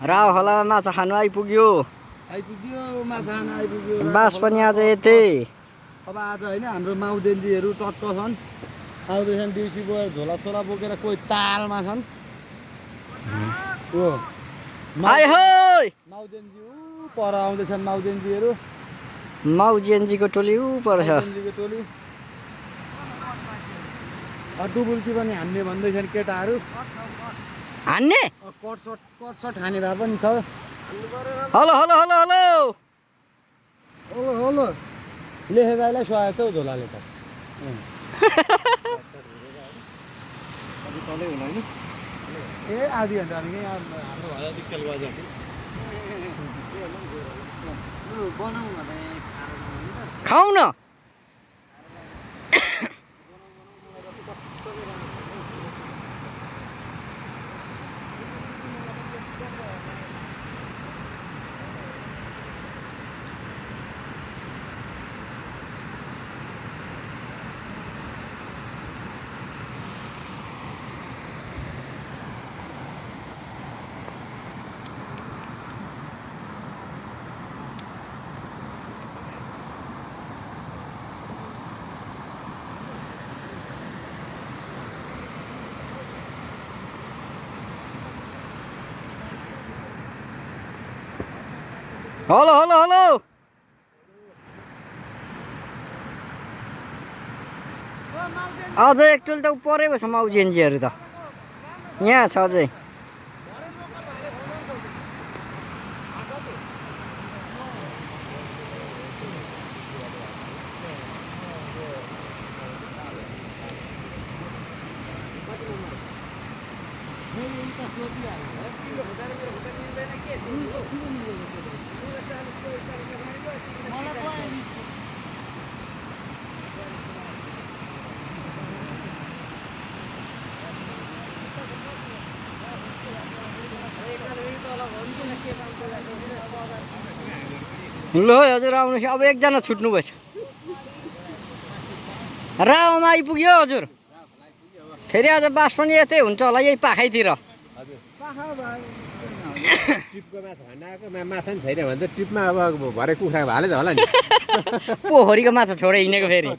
राव होला माछा खानु आइपुग्यो माछा खानु आइपुग्यो। बास पनि आज यतै। अब आज होइन हाम्रो माउजेन्जीहरू टक्क छन्, आउँदैछन् देउसी गएर झोलासोला बोकेर, कोही तालमा छन्। माउजेन्जी पर आउँदैछन् माउजेन्जीहरू। माउजेन्जीको टोली पर छ। टोली डुबुल्ची पनि हान्ने भन्दैछन् केटाहरू। हान्ने कटसट हाने भए पनि छ। Hello hello hello hello hello hello लेखेदाइलाई सुहाएको छ झोलाले त। ए आधी घन्टा हाम्रो घर दिक्कत बज्यो। खाऊ न। हेलो हेलो हेलो अझै एक टोल त परै छ माउजेन्जीहरू त यहाँ छ अझै। ल हजुर आउनुहोस्। अब एकजना छुट्नु भएछ। रावमा आइपुग्यो हजुर। फेरि आज बास पनि यतै हुन्छ होला, यही पाखैतिर। टिपको माछा खान आएको माछा पनि छैन भने त टिपमा अब भरे कुखुरा हाले त होला नि। पोखरीको माछा छोडे हिँडेको फेरि।